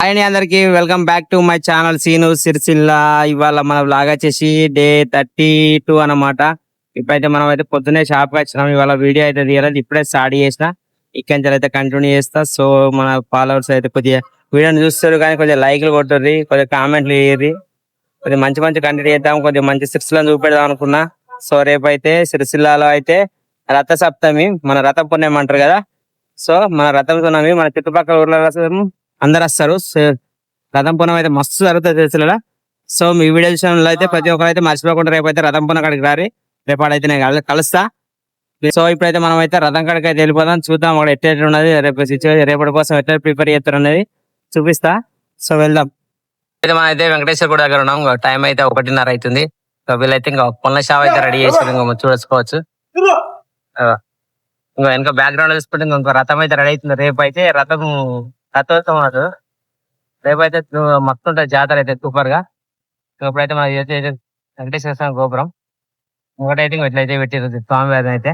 Hi అందరికి welcome back to my channel Seenu Sircilla. ఇవాళ మన వ్లాగ్ వచ్చేసి డే 32 అన్నమాట. ఇప్పుడైతే మనం అయితే పొద్దున్నే షాప్ కి వచ్చినాం. ఇవాళ వీడియో అయితే తీయలేదు, ఇప్పుడే స్టార్ట్ చేసిన. ఇక్కడి నుంచి అయితే కంటిన్యూ చేస్తా. సో మన ఫాలోవర్స్ అయితే కొద్దిగా వీడియోని చూస్తారు కానీ కొంచెం లైక్లు కొట్టుర్రి, కొద్దిగా కామెంట్లు వేయర్రి. కొద్దిగా మంచి మంచి కంటెంట్ చేద్దాం, కొద్దిగా మంచి సిరిసిల్లను చూపెడదాం అనుకున్నా. సో రేపు అయితే సిరిసిల్లాలో అయితే రథ సప్తమి, మన రథం పుణ్యం అంటారు కదా. సో మన రథం పుణ్యమి మన చుట్టుపక్కల ఊర్ల అందరు వస్తారు. రథం పుణ్యం అయితే మస్తు జరుగుతుంది సిరిసిల్ల. సో మీ వీడియో విషయంలో అయితే ప్రతి ఒక్కరు అయితే మర్చిపోకుండా రేపు అయితే రథం పుణ్యం కాడికి రారి. రేపు ఆడైతే నేను కలుస్తా. సో ఇప్పుడైతే మనం అయితే రథం కాడికి అయితే వెళ్ళిపోదాం, చూద్దాం అక్కడ ఎట్లా ఉన్నది, రేపు రేపటి కోసం ఎట్లా ప్రిపేర్ చేస్తారు అనేది చూపిస్తా. సో వెళ్దాం. అయితే మనం అయితే వెంకటేశ్వర గుడి దగ్గర ఉన్నాం. టైం అయితే 1:30 అవుతుంది. సో వీళ్ళైతే ఇంకా పనుల షాప్ అయితే రెడీ చేసారు, ఇంకా చూసుకోవచ్చు. ఇంకా వెనక బ్యాక్గ్రౌండ్ చూసుకుంటే ఇంకొక రథం అయితే రెడీ అవుతుంది. రేపు అయితే రథోత్సవం అది. రేపు అయితే మొత్తం ఉంటుంది జాతర అయితే సూపర్ గా. ఇప్పుడైతే మన వెంకటేశ్వర స్వామి గోపురం ఒకటైతే ఇట్లయితే పెట్టారు స్వామివారిని అయితే.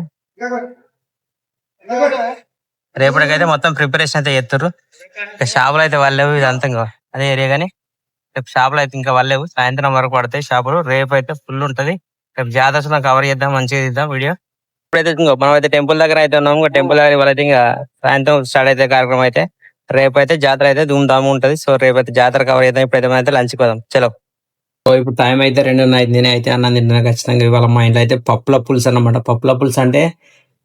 రేపటికైతే మొత్తం ప్రిపరేషన్ అయితే చేస్తారు. షాపులు అయితే వాళ్ళేవు, ఇదంతా ఇంకా అదే ఏరియా. కానీ రేపు షాపులు అయితే ఇంకా వాళ్ళేవు, సాయంత్రం వరకు పడతాయి షాపులు. రేపు అయితే ఫుల్ ఉంటది. రేపు జాతర కవర్ చేద్దాం, మంచిగా తీద్దాం వీడియో. ఇప్పుడైతే మనం అయితే టెంపుల్ దగ్గర అయితే ఉన్నాము. టెంపుల్ దగ్గర వాళ్ళైతే ఇంకా సాయంత్రం స్టార్ట్ అయితే కార్యక్రమం అయితే. రేపు అయితే జాతర అయితే ధూమ్ ధామ్ ఉంటది. సో రేపు అయితే జాతర కవర్ చేద్దాం. ఇప్పుడైతే మనం అయితే లంచ్ పోదాం, చలో. సో ఇప్పుడు టైం అయితే 2:30. నేనైతే అన్నం తింటున్నా ఖచ్చితంగా. ఇవాళ మా ఇంట్లో అయితే పప్పుల పులుసు అన్నమాట. పప్పుల పులుసు అంటే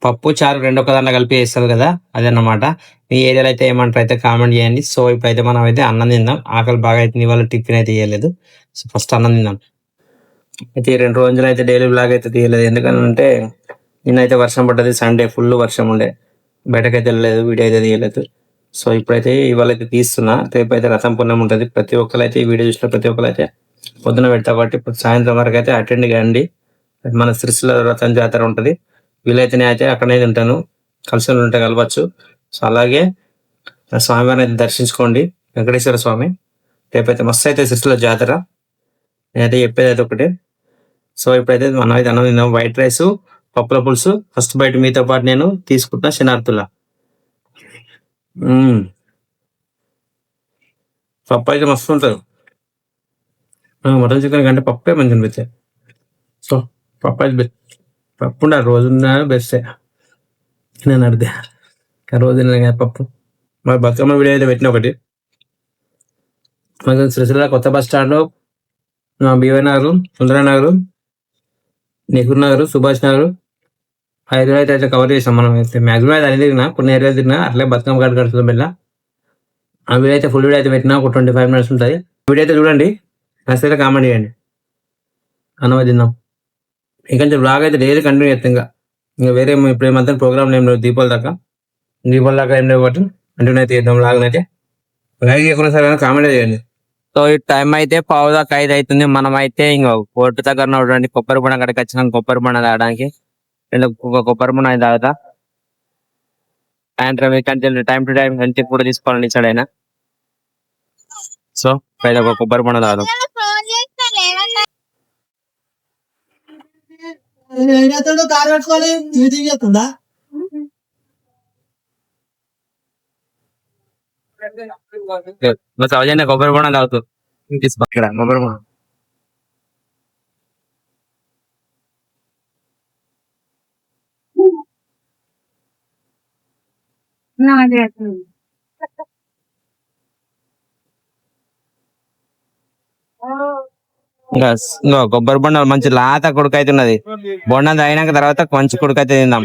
పప్పు చారు రెండు ఒక దాంట్లో కలిపి వేస్తారు కదా, అదన్నమాట. మీ ఏరియాలో అయితే ఏమంటారు అయితే కామెంట్ చేయండి. సో ఇప్పుడైతే మనం అయితే అన్నం తిందాం. ఆకలి బాగా అయితే ఇవాళ టిఫిన్ అయితే తీయలేదు. సో ఫస్ట్ అన్నం తిందాం. అయితే 2 రోజులు అయితే డైలీ బ్లాగ్ అయితే తీయలేదు, ఎందుకంటే నిన్నైతే వర్షం పడ్డది. సండే ఫుల్ వర్షం ఉండే, బయటకైతే వెళ్ళలేదు, వీడియో అయితే తీయలేదు. సో ఇప్పుడైతే ఇవాళ అయితే తీస్తున్నా. రేపు అయితే రథం పుణ్యం ఉంటుంది. ప్రతి ఒక్కరు అయితే ఈ వీడియో చూసిన ప్రతి ఒక్కరు అయితే పొద్దున పెడతా కాబట్టి ఇప్పుడు సాయంత్రం వరకు అయితే అటెండ్ కండి. మన సిరిసిల్ల రథం జాతర ఉంటుంది. వీలైతేనే అయితే అక్కడనే ఉంటాను, కలిసి ఉంటే కలవచ్చు. సో అలాగే స్వామివారిని అయితే దర్శించుకోండి, వెంకటేశ్వర స్వామి. రేపైతే మస్తు అయితే సిరిసిల్ల జాతర. నేనైతే చెప్పేది అయితే ఒకటే. సో ఇప్పుడైతే మనం అయితే అన్నం తిన్నాం, వైట్ రైస్ పప్పుల పులుసు. ఫస్ట్ బయట మీతో పాటు నేను తీసుకుంటున్నా శనార్థుల. పప్పు అయితే మస్తు ఉంటుంది. మటన్ చికెన్ కంటే పప్పే మంచి అనిపిస్తాయి. సో పప్పు అయితే పప్పు ఉండాలి, రోజున్నా బెస్టే. నేను అడితే రోజు తిన్నాను పప్పు. మా బతుకమ్మ వీడియో అయితే పెట్టిన ఒకటి. మాకు సిరిసిల్ల కొత్త bus stand, B Y Nagar, Sundarnagar, Nehru Nagar, Subhash Nagar, 5 అయితే కవర్ చేసాం మనం. అయితే మ్యాక్సిమం అయితే అన్ని తిరిగినా, కొన్ని ఏరియాలు తిరిగినా. అట్లే బతుకమ్మ కాడ కడుతుంది బిళ్ళ. ఆ వీడియో అయితే ఫుల్ వీడియో అయితే పెట్టినా, ఒక 25 minutes ఉంటుంది. వీడియో అయితే చూడండి, నచ్చితే కామెంట్ చేయండి. అన్నమా తిందాం. ఇంకా బ్లాగ్ అయితే డైలీ కంటిన్యూ చేస్తాం. ఇంకా వేరే ఇప్పుడు ఏమంతా ప్రోగ్రామ్ ఏం లేవు. దీపాల దాకా ఏం లేవు కాబట్టి కంటిన్యూ అయితే చేద్దాం. బ్లాగ్ అయితే లైక్ చేయకుండా సరే కామెంట్ చేయండి. సో ఈ టైం అయితే 4:45 అవుతుంది. మనం అయితే ఇంకా కోర్టు దగ్గర ఉన్నటువంటి కొబ్బరి బొండ అక్కడికి వచ్చినాం. కొబ్బరి బొండ తాగడానికి కొబ్బరి బొండ తాగుతా. సాయంత్రం టైం టు టైం హెల్త్ కూడా తీసుకోవాలని ఇచ్చాడు ఆయన. సో ఒక కొబ్బరి బొండ తాగుదాం. సౌజన్య కొబ్బరి బొండ తాగుతూ ఇక్కడ కొబ్బరి బొండ. ఇంకా కొబ్బరి బొండ మంచి లాత కొడుకు అయితే ఉన్నది. బొండం తాగినాక తర్వాత మంచి కొడుకు అయితే తిందాం.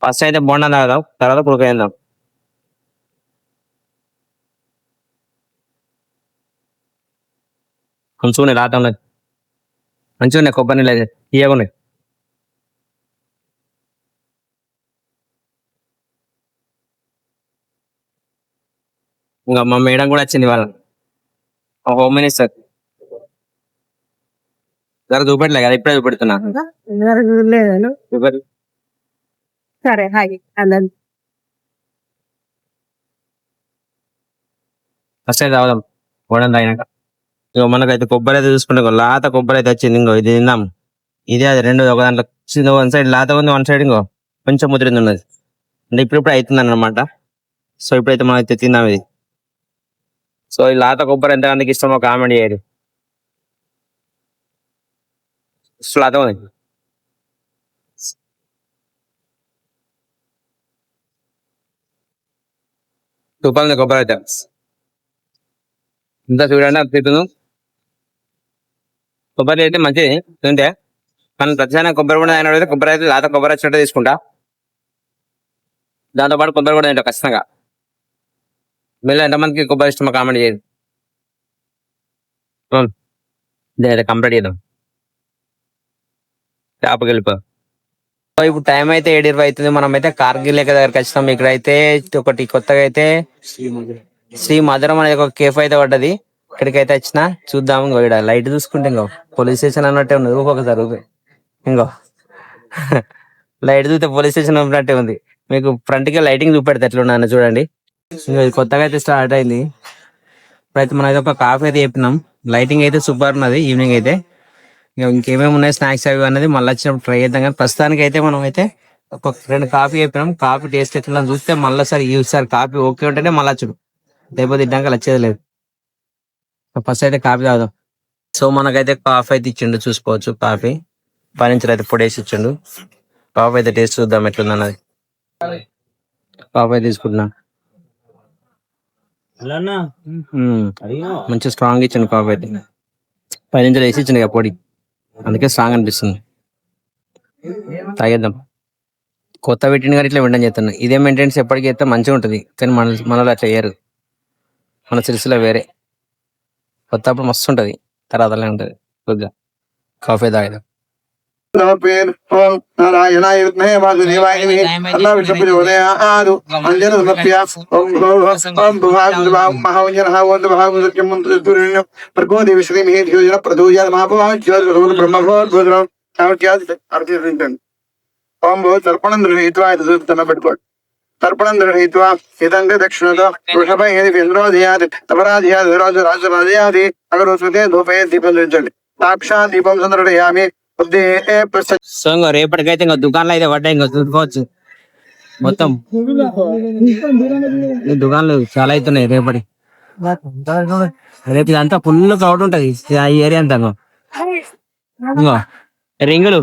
ఫస్ట్ అయితే బొండం తాగుదాం, తర్వాత కొడుకు తిందాం. కొంచెం ఉన్నాయి లాత ఉన్నది, మంచిగా ఉన్నాయి కొబ్బరి నీళ్ళు అయితే తీయగా ఉన్నాయి. ఇంకా మా మేడం కూడా వచ్చింది వాళ్ళ హోమ్ మినిస్టర్. జర చూపెట్టలే కదా, ఇప్పుడే చూపెడుతున్నా. సరే హాయ్ అందరు. ఫస్ట్ అయితే తాగుదాం బొండం తాగినాక. ఇక మనకైతే కొబ్బరి అయితే చూసుకుంటే లాత కొబ్బరి అయితే వచ్చింది. ఇంకో ఇది తిందాం. ఇదే అది రెండు ఒక దాంట్లో 1 side లాత ఉంది, 1 side ఇంకో కొంచెం ముదిరింది ఉన్నది. అంటే ఇప్పుడు అవుతుంది అన్నమాట. సో ఇప్పుడైతే మనం అయితే తిందాం ఇది. సో ఈ లాత కొబ్బరి ఎంతమందికి ఇష్టమో కామెంట్ చేయరు. లాత ఉంది. సూపర్ ఉంది కొబ్బరి అయితే. ఇంత చూడండి అది తిట్టును. కొబ్బరి అయితే మంచిది తింటే. మనం ప్రతిసారి కొబ్బరి కూడా అయిన అయితే కొబ్బరి అయితే లాత కొబ్బరి వచ్చినట్టు తీసుకుంటా. దాంతోపాటు కొబ్బరి కూడా తింటా ఖచ్చితంగా. మీరు ఎంతమందికి కొబ్బరి ఇష్టమో కామెంట్ చేయండి. దీని కంప్లీట్ చేద్దాం. షాప్కి వెళ్ళిపో. సో ఇప్పుడు టైం అయితే 7:20 అవుతుంది. మనం అయితే కార్గిల్ లేక దగ్గరికి వచ్చినాం. ఇక్కడ అయితే ఒకటి కొత్తగా అయితే శ్రీ మధురం అనేది ఒక కేఫ్ అయితే పడ్డది. ఇక్కడికైతే వచ్చిన చూద్దాం. ఇంకో ఇక్కడ లైట్ చూసుకుంటే ఇంకో పోలీస్ స్టేషన్ అన్నట్టే ఉంది. ఒకసారి ఇంకో లైట్ చూస్తే పోలీస్ స్టేషన్ ఉన్నట్టే ఉంది. మీకు ఫ్రంట్ కి లైటింగ్ చూపెడితే ఎట్లున్నా చూడండి. ఇంకా ఇది కొత్తగా అయితే స్టార్ట్ అయింది. ఇప్పుడైతే మనం అయితే ఒక కాఫీ అయితే చెప్పినాం. లైటింగ్ అయితే సూపర్ ఉన్నది. ఈవినింగ్ అయితే ఇంకేమేమి ఉన్నాయి స్నాక్స్ అవి అనేది మళ్ళీ వచ్చినప్పుడు ట్రై చేద్దాం. కానీ ప్రస్తుతానికి అయితే మనం అయితే ఒక 2 కాఫీ చెప్పినాం. కాఫీ టేస్ట్ ఎట్లా చూస్తే మళ్ళీ ఈసారి కాఫీ ఓకే ఉంటేనే మళ్ళీ వచ్చుడు, లేకపోతే తిన్నాక వచ్చేది లేదు. ఫస్ట్ అయితే కాఫీ తాగుదాం. సో మనకైతే కాఫీ అయితే ఇచ్చిండు చూసుకోవచ్చు. కాఫీ పైనుంచి అయితే పొడేసి ఇచ్చిండు. కాఫీ అయితే టేస్ట్ చూద్దాం ఎట్లుంది అన్నది. కాఫీ అయితే తీసుకుంటున్నా. మంచి స్ట్రాంగ్ ఇచ్చిండు కాఫీ అయితే. పైనుంచి వేసి ఇచ్చిండు ఇక పొడి, అందుకే స్ట్రాంగ్ అనిపిస్తుంది. తాగేద్దాం. కొత్త పెట్టిన కానీ ఇట్లా మెయింటైన్ చేస్తున్నాను. ఇదే మెయింటెనెన్స్ ఎప్పటికీ అయితే మంచిగా ఉంటుంది. కానీ మనలో అట్లా చేయరు. మన సిరిసిలో వేరే. కొత్త అప్పుడు మస్తు ఉంటుంది, తర్వాత అలానే ఉంటుంది. కొద్దిగా కాఫీ తాగేద్దాం. ఓం నారాయణాయ విద్మహే వాసుదేవాయ ధీమహి తన్నో విష్ణుః ప్రచోదయాత్. అంజన సమర్ప్య ఓం భువాం మహావజ్రః ఓం భువాం మంత్రస్తుర్యం ప్రకోదేవి శ్రీమహి ధియోజన ప్రదోజాత్ మహాభవాజ్యోతిర్భవన్ బ్రహ్మభవద్భద్రం సామర్థ్యాది అర్థించండి. ఓం భూ తర్పణం గృహీత్వా తన పెట్టుకోండి. తర్పణం గృహీత్వా ఇదంగా దక్షిణతో వృషభ ఏది ఇంద్రోదయాది తపరాదయాది రాజరాజయాది అగరోస్మతే ధూపే దీపం ధరించండి. సాక్షాత్ దీపం సందర్శయామి. సో ఇంకా రేపటికైతే ఇంకా దుకాణాలు అయితే పడ్డాయి. ఇంకా చూసుకోవచ్చు మొత్తం దుకాణాలు చాలా అవుతున్నాయి రేపటి. రేపు ఇదంతా ఫుల్ క్రౌడ్ ఉంటది ఈ ఏరియా అంతా. ఇంకో రింగులు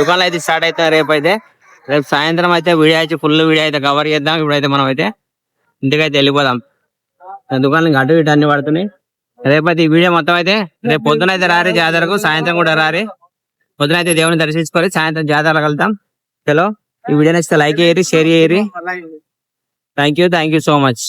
దుకాణాలు అయితే స్టార్ట్ అవుతాయి రేపు అయితే. రేపు సాయంత్రం అయితే వీడియో అయితే ఫుల్ వీడియో అయితే కవర్ చేద్దాం. ఇప్పుడైతే మనం అయితే ఇంటికైతే వెళ్ళిపోదాం. దుకాణాలు అటు ఇటు అన్ని పడుతున్నాయి. రేపైతే ఈ వీడియో మొత్తం అయితే రేపు పొద్దున అయితే రారి జాతరకు, సాయంత్రం కూడా రారి. పొద్దున అయితే దేవుని దర్శించుకొని సాయంత్రం జాతరకు వెళ్తాం. చలో ఈ వీడియో నచ్చితే లైక్ చేయరి, షేర్ చేయరి. Thank you so much.